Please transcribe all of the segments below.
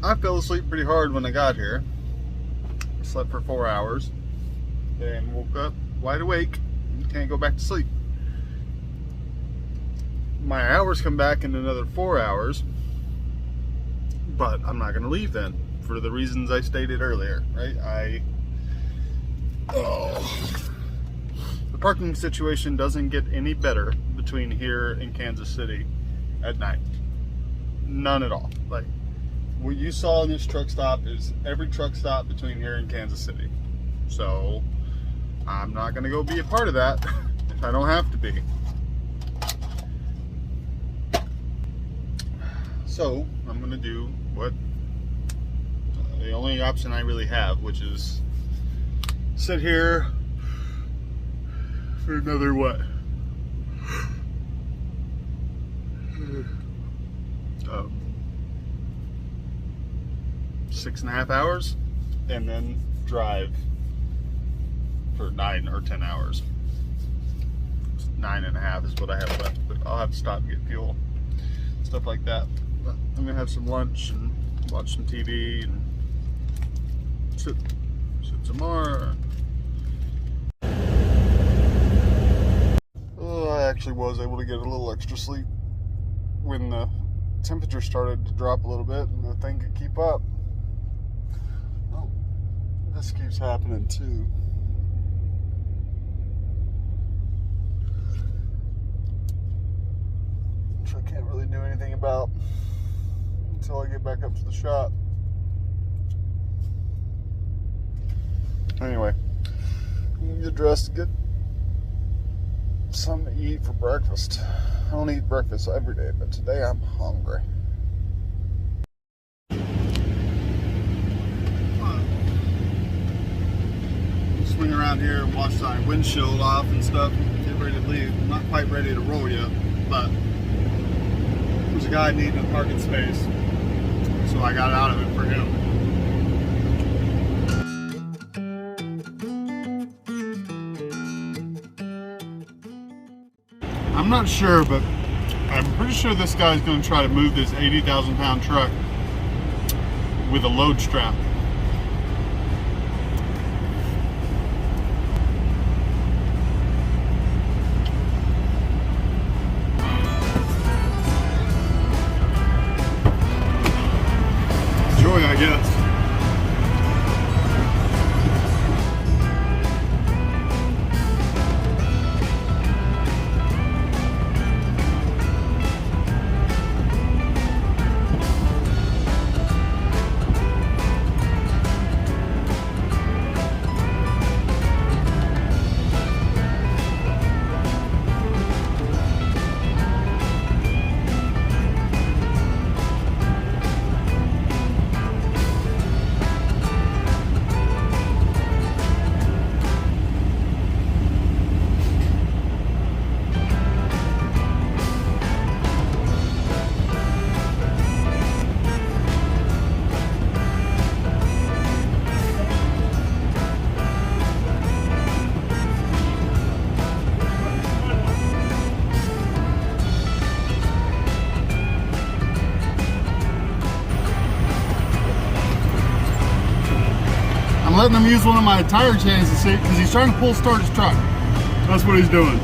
I fell asleep pretty hard when I got here. Slept for 4 hours, then woke up wide awake and can't go back to sleep. My hours come back in another 4 hours, but I'm not going to leave then for the reasons I stated earlier, right? The parking situation doesn't get any better between here and Kansas City at night. None at all. Like, what you saw in this truck stop is every truck stop between here and Kansas City. So I'm not going to go be a part of that if I don't have to be. So I'm going to do what the only option I really have, which is sit here for another what? 6.5 hours, and then drive for 9 or 10 hours. 9.5 is what I have left, but I'll have to stop and get fuel, stuff like that. But I'm gonna have some lunch and watch some TV and sit some more. I actually was able to get a little extra sleep when the temperature started to drop a little bit and the thing could keep up. Oh, this keeps happening too. Which I can't really do anything about until I get back up to the shop. Anyway, I'm gonna get dressed, get something to eat for breakfast. I don't eat breakfast every day, but today I'm hungry. Swing around here and wash my windshield off and stuff. Get ready to leave. I'm not quite ready to roll yet, but there's a guy needing a parking space, so I got out of it for him. I'm not sure, but I'm pretty sure this guy's going to try to move this 80,000 pound truck with a load strap. Joy, I guess. I'm letting him use one of my tire chains to see, because he's trying to pull start his truck. That's what he's doing.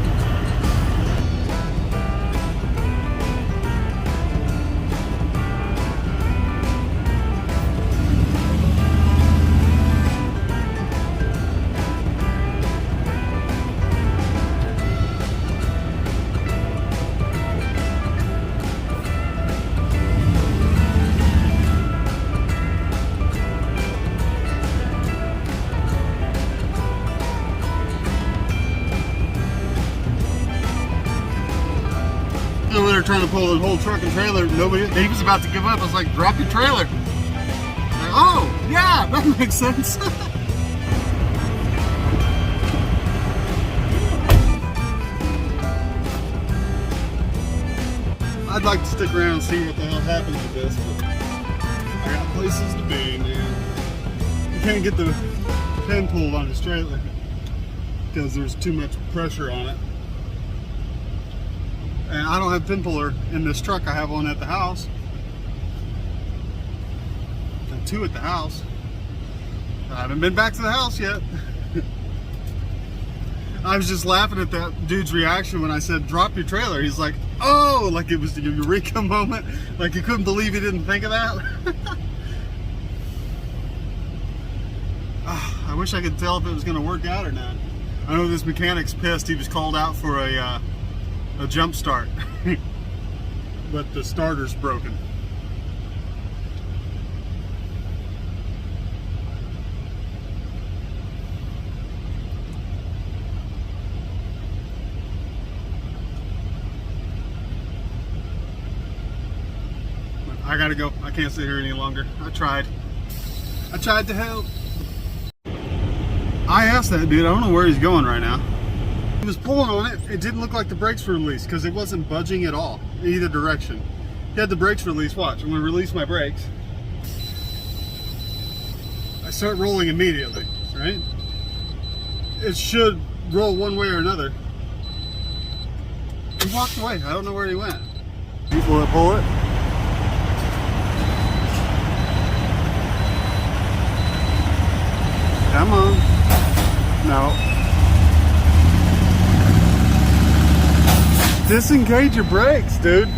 They're trying to pull the whole truck and trailer. Nobody, he was about to give up. I was like, drop your trailer. Like, oh, yeah, that makes sense. I'd like to stick around and see what the hell happens with this, but I got places to be, man. You can't get the pin pulled on his trailer because there's too much pressure on it. And I don't have pin puller in this truck. I have one at the house. 2 at the house. I haven't been back to the house yet. I was just laughing at that dude's reaction when I said, drop your trailer. He's like, oh, like it was the eureka moment. Like he couldn't believe he didn't think of that. I wish I could tell if it was going to work out or not. I know this mechanic's pissed. He was called out for a jump start. But the starter's broken. I gotta go. I can't sit here any longer. I tried to help. I asked that dude, I don't know where he's going right now. He was pulling on it. It didn't look like the brakes were released because it wasn't budging at all in either direction. He had the brakes released. Watch, I'm gonna release my brakes. I start rolling immediately, right? It should roll one way or another. He walked away. I don't know where he went. Will it pull it? Come on. No. Disengage your brakes, dude.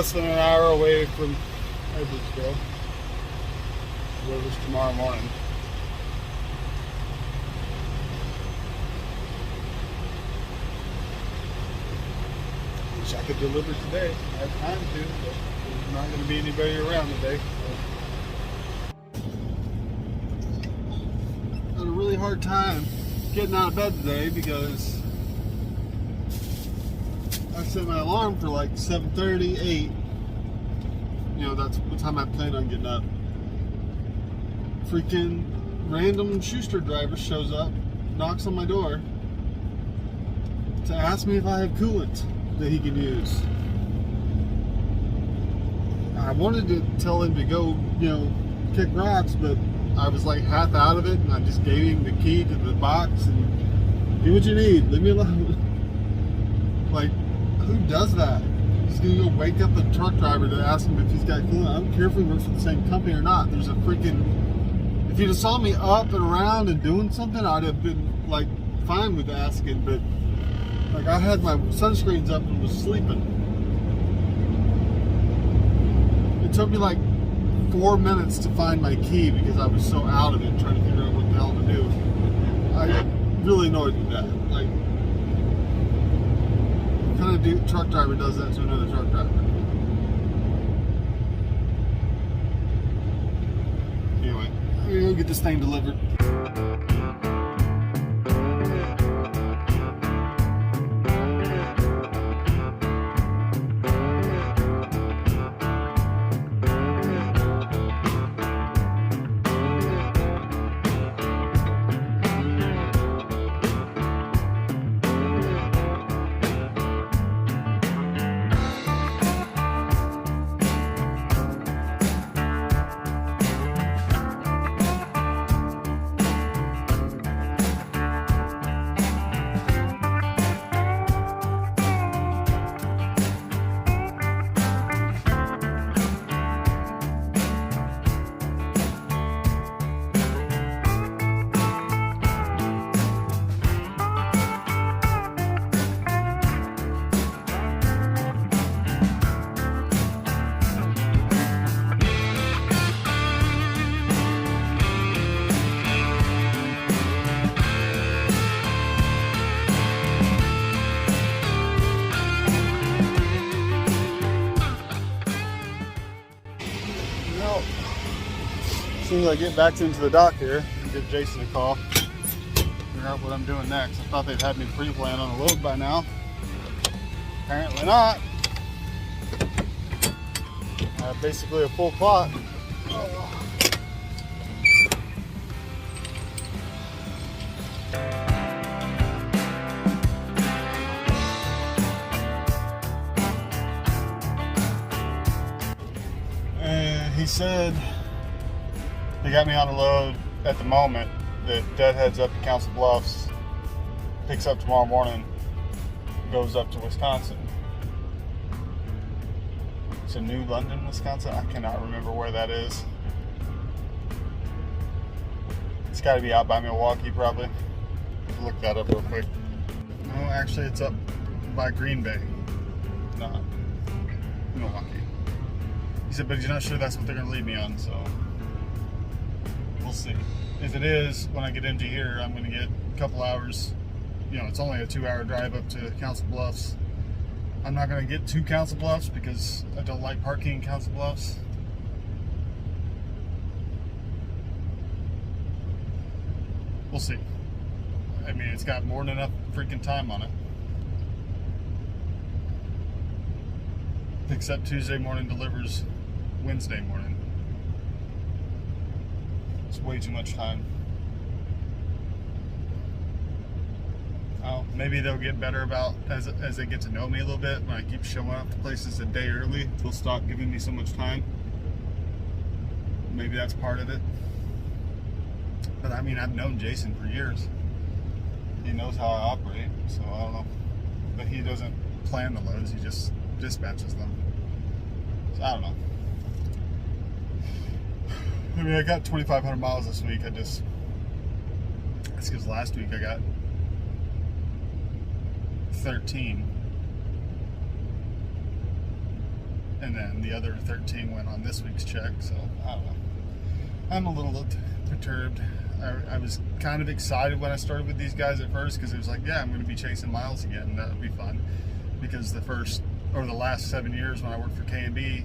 less than an hour away from Edwardsville. Delivers tomorrow morning. Wish I could deliver today. I have time to, but there's not going to be anybody around today. So. Had a really hard time getting out of bed today because I set my alarm for like 7:30, 8. You know, that's what time I plan on getting up. Freaking random Schuster driver shows up, knocks on my door to ask me if I have coolant that he can use. I wanted to tell him to go, you know, kick rocks, but I was like half out of it, and I just gave him the key to the box and do what you need. Leave me alone. Like, who does that? He's gonna go wake up the truck driver to ask him if he's got coolant. I don't care if we work for the same company or not. There's a freaking... If you'd have saw me up and around and doing something, I'd have been like fine with asking, but like I had my sunscreens up and was sleeping. It took me like 4 minutes to find my key because I was so out of it trying to figure out what the hell to do. I really annoyed with that. Like, what kind of truck driver does that to another truck driver? Anyway, I'm gonna go get this thing delivered. As soon as I get back into the dock here, I'll give Jason a call, figure out what I'm doing next. I thought they'd had me pre-planned on a load by now. Apparently not. Basically a full plot. And he said they got me on a load at the moment that deadheads up to Council Bluffs, picks up tomorrow morning, goes up to Wisconsin. It's in New London, Wisconsin. I cannot remember where that is. It's got to be out by Milwaukee, probably. Look that up real quick. No, actually, it's up by Green Bay, not Milwaukee. He said, but he's not sure that's what they're going to leave me on, so we'll see. If it is, when I get into here, I'm going to get a couple hours. You know, it's only a 2-hour drive up to Council Bluffs. I'm not going to get to Council Bluffs because I don't like parking in Council Bluffs. We'll see. I mean, it's got more than enough freaking time on it. Picks up Tuesday morning, delivers Wednesday morning. It's way too much time. Oh, maybe they'll get better about as they get to know me a little bit. When I keep showing up to places a day early, they'll stop giving me so much time. Maybe that's part of it. But I mean, I've known Jason for years. He knows how I operate, so I don't know. But he doesn't plan the loads, he just dispatches them. So I don't know. I mean, I got 2,500 miles this week. That's because last week I got 13. and then the other 13 went on this week's check. So I don't know. I'm a little perturbed. I was kind of excited when I started with these guys at first because it was like, yeah, I'm going to be chasing miles again, and that would be fun. Because the last 7 years when I worked for K&B,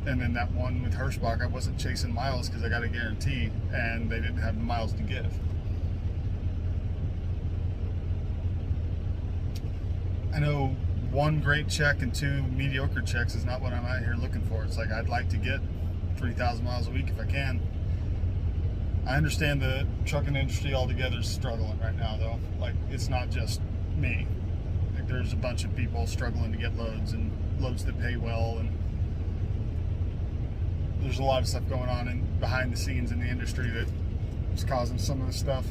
and then that one with Hirschbach, I wasn't chasing miles because I got a guarantee, and they didn't have the miles to give. I know 1 great check and 2 mediocre checks is not what I'm out here looking for. It's like I'd like to get 3,000 miles a week if I can. I understand the trucking industry altogether is struggling right now, though. Like, it's not just me. Like, there's a bunch of people struggling to get loads, and loads that pay well, and there's a lot of stuff going on behind the scenes in the industry that is causing some of this stuff.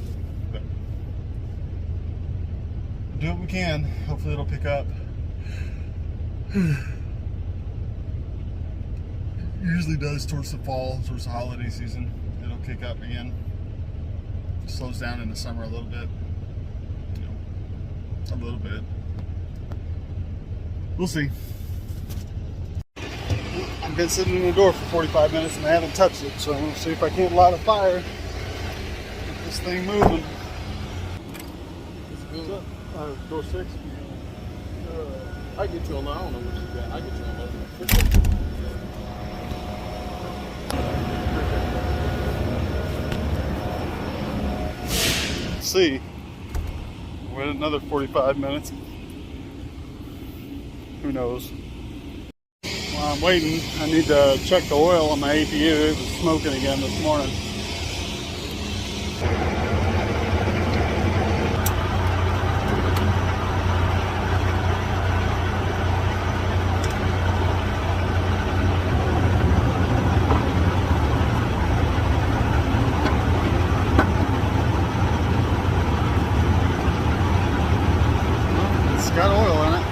But we'll do what we can. Hopefully it'll pick up. It usually does towards the fall, towards the holiday season. It'll kick up again. It slows down in the summer a little bit. A little bit. We'll see. I've been sitting in the door for 45 minutes and I haven't touched it, so I'm going to see if I can't light a fire. Get this thing moving. What's good? Door 6. I get you on. I don't know what you got. I get you on. Let's see. Wait another 45 minutes. Who knows? While I'm waiting, I need to check the oil on my APU. It was smoking again this morning. It's got oil in it.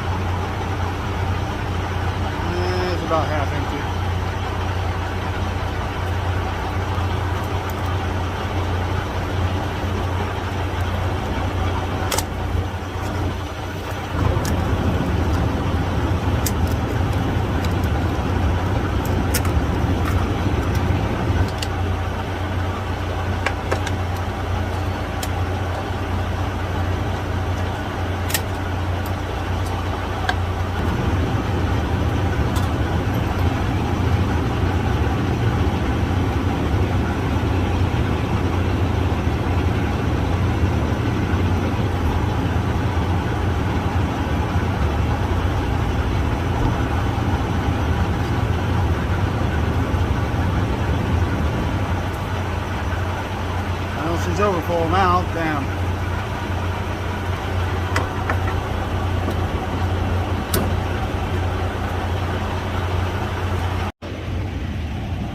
It's about half empty. She's over full now. Damn.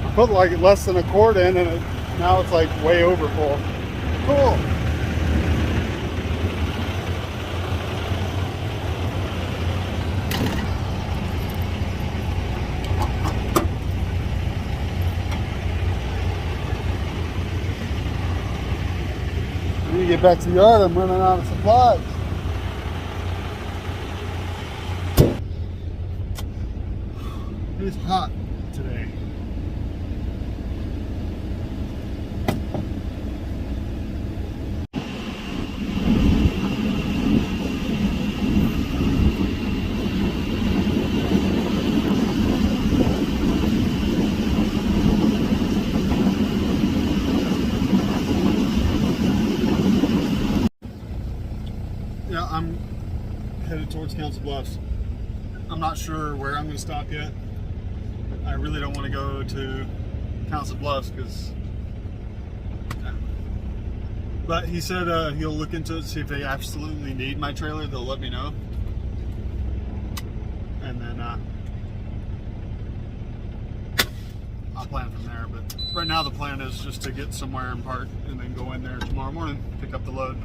I put like less than a quart in, and now it's like way over full. Cool. I need to get back to the yard. I'm running out of supplies. It's hot today. Yeah, I'm headed towards Council Bluffs. I'm not sure where I'm going to stop yet. I really don't want to go to Council Bluffs because, but he said he'll look into it, see if they absolutely need my trailer. They'll let me know, and then I'll plan from there. But right now the plan is just to get somewhere and park, and then go in there tomorrow morning, pick up the load.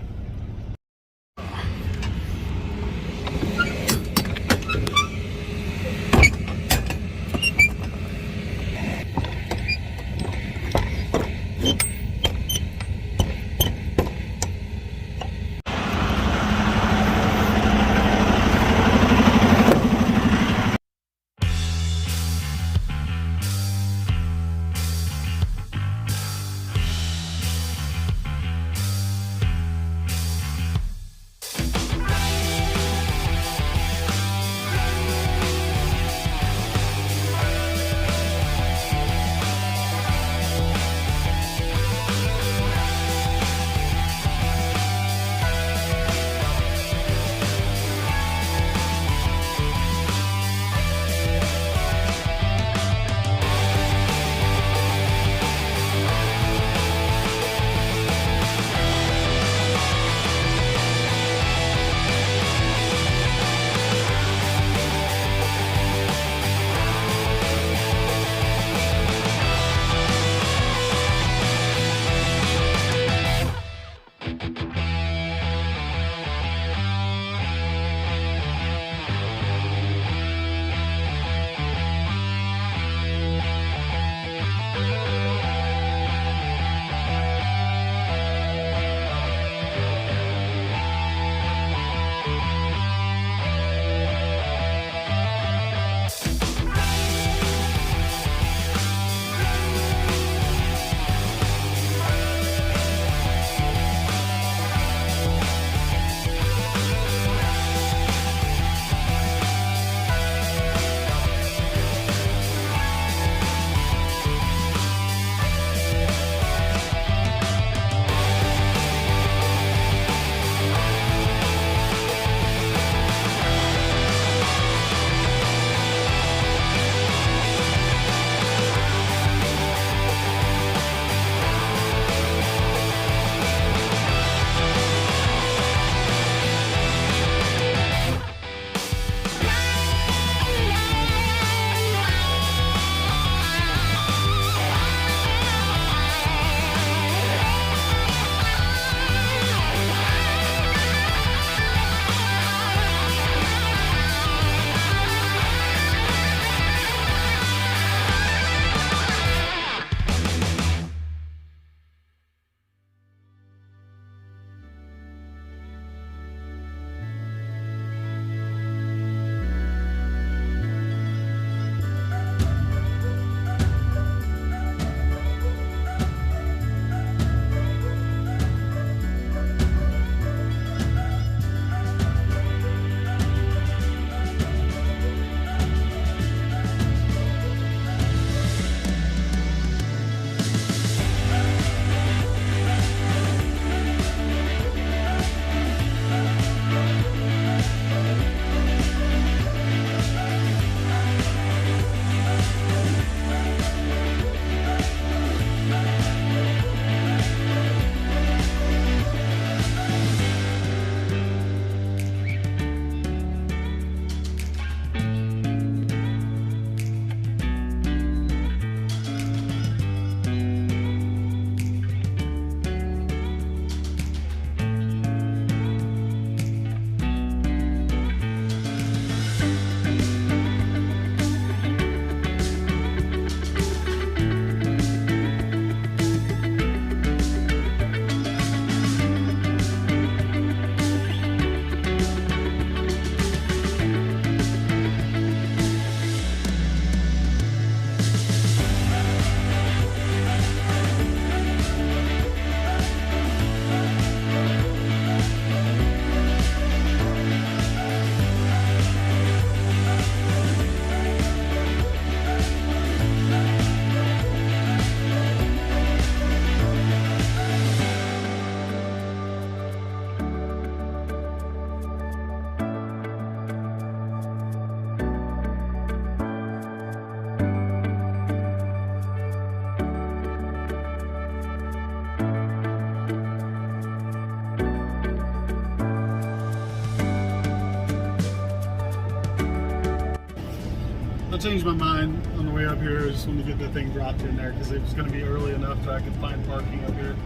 I changed my mind on the way up here. I just wanted to get the thing dropped in there because it was going to be early enough that I could find parking up here.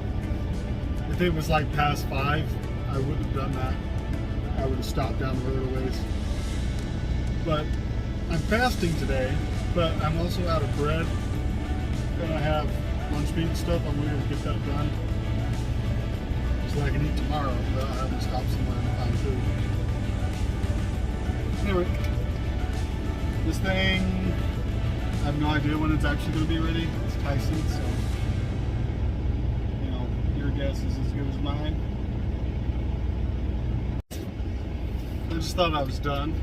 If it was like past 5, I wouldn't have done that. I would have stopped down the road a ways. But I'm fasting today, but I'm also out of bread. And I have lunch meat and stuff. I'm going to get that done so I can eat tomorrow without having to stop somewhere and find food. Anyway, this thing, I have no idea when it's actually going to be ready. It's Tyson, so you know, your guess is as good as mine. I just thought I was done.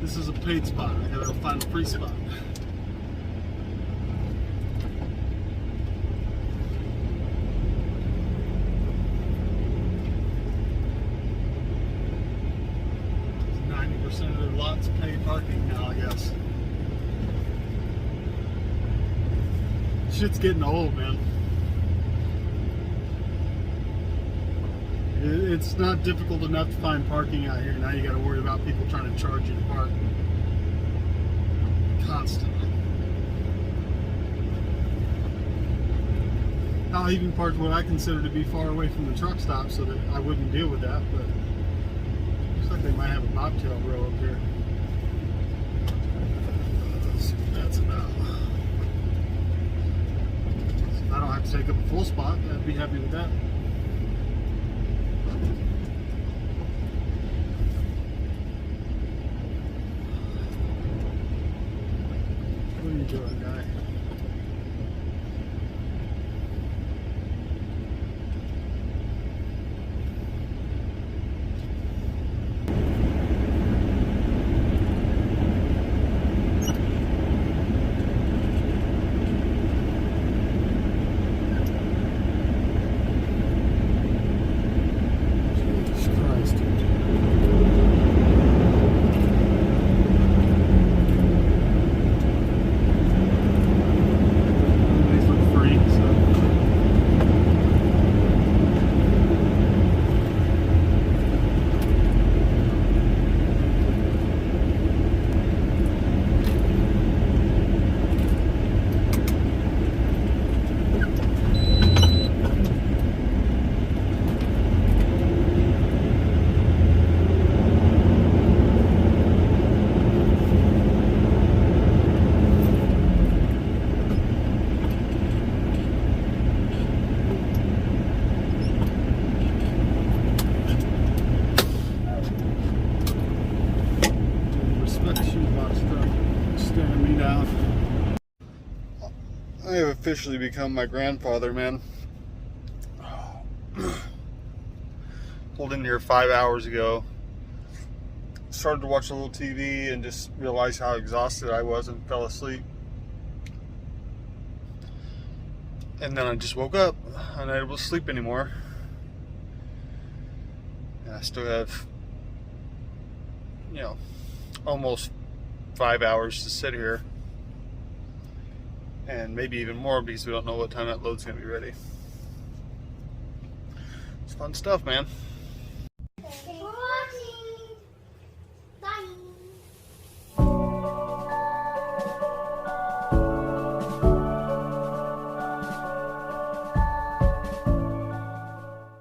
This is a paid spot. I gotta go find a free spot. Of their lots paid parking now, I guess. Shit's getting old, man. It's not difficult enough to find parking out here. Now you got to worry about people trying to charge you to park constantly. I'll even park what I consider to be far away from the truck stop so that I wouldn't deal with that, but looks like they might have a bobtail row up here. Let's see what that's about. So if I don't have to take up a full spot, I'd be happy with that. What are you doing, guy? I have officially become my grandfather, man. Pulled in here 5 hours ago. Started to watch a little TV and just realized how exhausted I was and fell asleep. And then I just woke up. I'm not able to sleep anymore. And I still have, you know, almost 5 hours to sit here. And maybe even more because we don't know what time that load's going to be ready. It's fun stuff, man.